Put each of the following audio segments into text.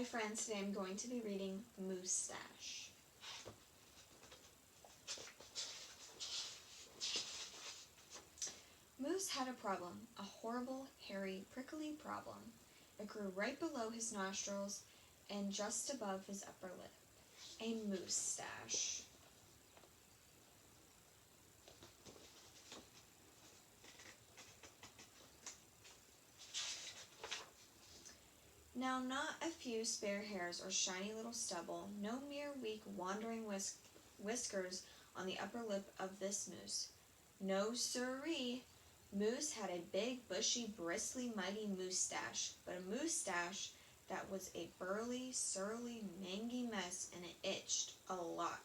Hi friends, today I'm going to be reading Moustache. Moose had a problem, a horrible, hairy, prickly problem. It grew right below his nostrils and just above his upper lip. A moustache. Now not a few spare hairs or shiny little stubble, no mere weak wandering whiskers on the upper lip of this moose. No siree. Moose had a big, bushy, bristly, mighty moustache, but a moustache that was a burly, surly, mangy mess, and it itched a lot.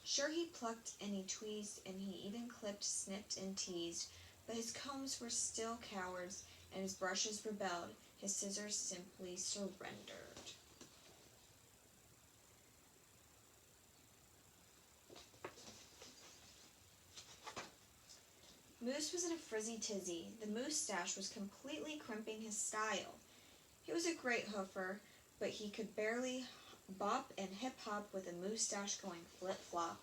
Sure, he plucked and he tweezed, and he even clipped, snipped, and teased, but his combs were still cowards, and his brushes rebelled. His scissors simply surrendered. Moose was in a frizzy tizzy. The moustache was completely crimping his style. He was a great hoofer, but he could barely bop and hip-hop with a moustache going flip-flop.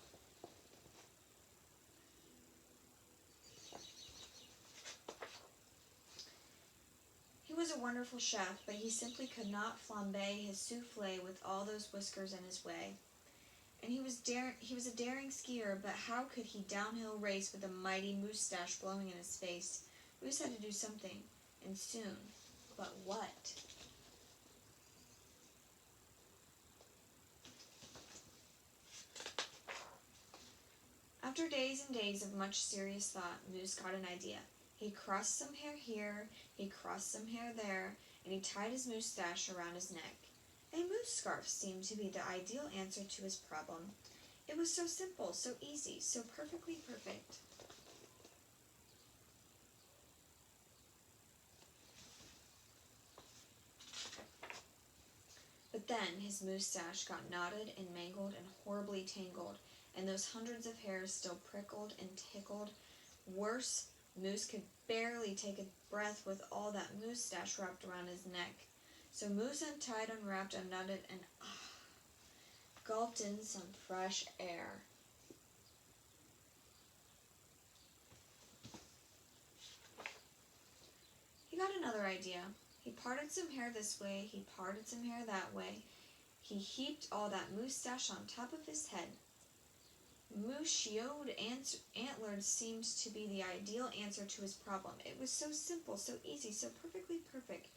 He was a wonderful chef, but he simply could not flambe his souffle with all those whiskers in his way. And he was a daring skier, but how could he downhill race with a mighty moustache blowing in his face? Moose had to do something, and soon. But what? After days and days of much serious thought, Moose got an idea. He crossed some hair here, he crossed some hair there, and he tied his moustache around his neck. A moose scarf seemed to be the ideal answer to his problem. It was so simple, so easy, so perfectly perfect. But then his moustache got knotted and mangled and horribly tangled, and those hundreds of hairs still prickled and tickled. Worse, Moose could barely take a breath with all that moustache wrapped around his neck. So Moose untied, unwrapped, unknotted, and gulped in some fresh air. He got another idea. He parted some hair this way, he parted some hair that way. He heaped all that moustache on top of his head. Moose-shod antlers seemed to be the ideal answer to his problem. It was so simple, so easy, so perfectly perfect,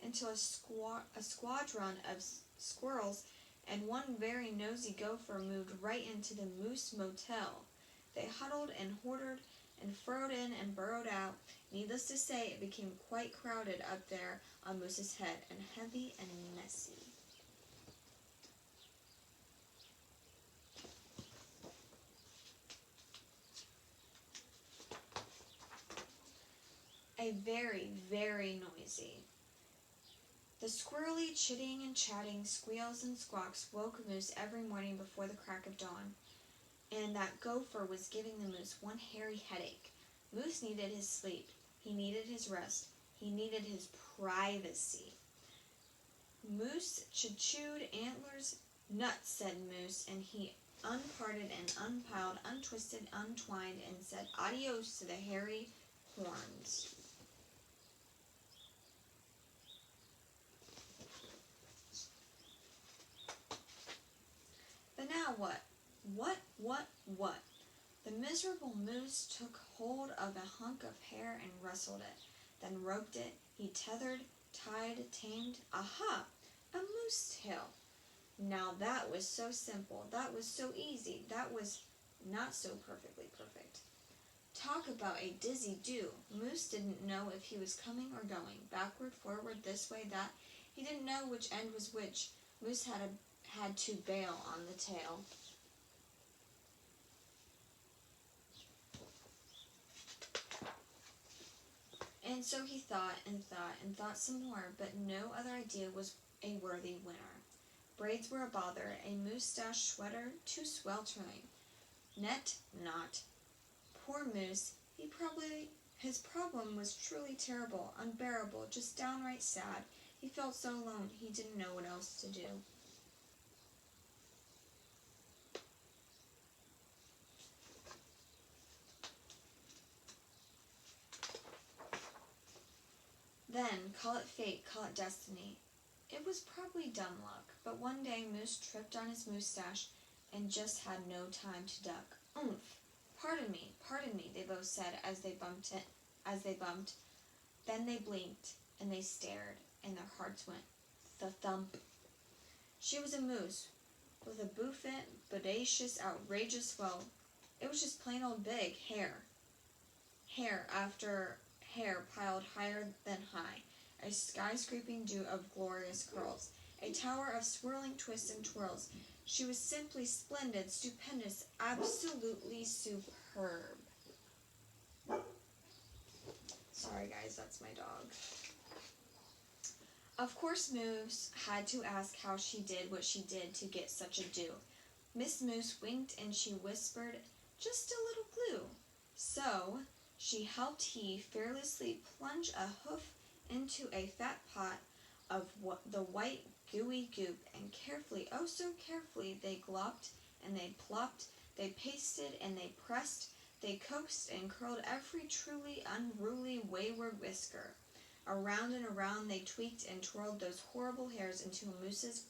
until a squadron of squirrels and one very nosy gopher moved right into the Moose Motel. They huddled and hoarded and furrowed in and burrowed out. Needless to say, it became quite crowded up there on Moose's head, and heavy and messy. A very, very noisy. The squirrely chitting and chatting, squeals and squawks woke Moose every morning before the crack of dawn, and that gopher was giving the moose one hairy headache. Moose needed his sleep. He needed his rest. He needed his privacy. Moose chewed antlers nuts, said Moose, and he unparted and unpiled, untwisted, untwined, and said adios to the hairy horns. But now what? What? The miserable moose took hold of a hunk of hair and rustled it, then roped it. He tethered, tied, tamed. Aha! A moose tail. Now that was so simple. That was so easy. That was not so perfectly perfect. Talk about a dizzy do. Moose didn't know if he was coming or going, backward, forward, this way, that. He didn't know which end was which. Moose had to bail on the tail. And so he thought and thought and thought some more, but no other idea was a worthy winner. Braids were a bother, a moustache sweater too sweltering. Net not. Poor Moose, his problem was truly terrible, unbearable, just downright sad. He felt so alone, he didn't know what else to do. Then, call it fate, call it destiny. It was probably dumb luck, but one day Moose tripped on his moustache and just had no time to duck. Oomph! Pardon me, they both said as they bumped. Then they blinked, and they stared, and their hearts went thump. She was a moose, with a bouffant, bodacious, outrageous, well, it was just plain old big hair. Hair after hair piled higher than high, a skyscraping dew of glorious curls, a tower of swirling twists and twirls. She was simply splendid, stupendous, absolutely superb. Sorry guys, that's my dog. Of course Moose had to ask how she did what she did to get such a dew. Miss Moose winked and she whispered, "Just a little glue." So she helped he fearlessly plunge a hoof into a fat pot of the white gooey goop, and carefully, oh so carefully, they glopped and they plopped, they pasted and they pressed, they coaxed and curled every truly unruly wayward whisker. Around and around they tweaked and twirled those horrible hairs until Moose's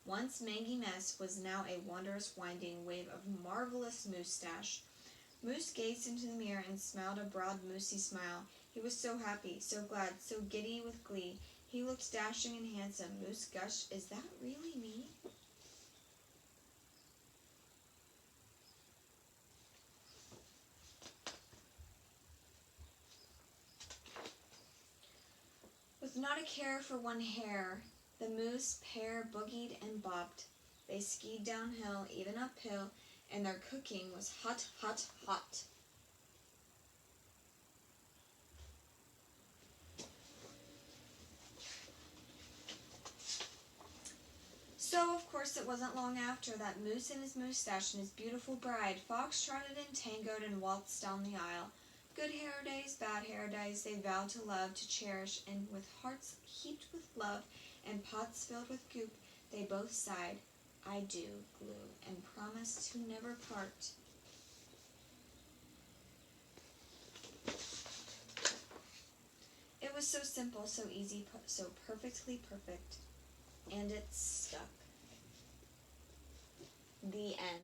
once mangy mess was now a wondrous winding wave of marvelous moustache. Moose gazed into the mirror and smiled a broad moosey smile. He was so happy, so glad, so giddy with glee. He looked dashing and handsome. Moose gushed, "Is that really me?" With not a care for one hair, the moose pair boogied and bobbed. They skied downhill, even uphill, and their cooking was hot, hot, hot. So, of course, it wasn't long after that Moose and his moustache and his beautiful bride fox-trotted and tangoed and waltzed down the aisle. Good hair days, bad hair days, they vowed to love, to cherish, and with hearts heaped with love and pots filled with goop, they both sighed, "I do," glue, and promised to never part. It was so simple, so easy, so perfectly perfect, and it stuck. The end.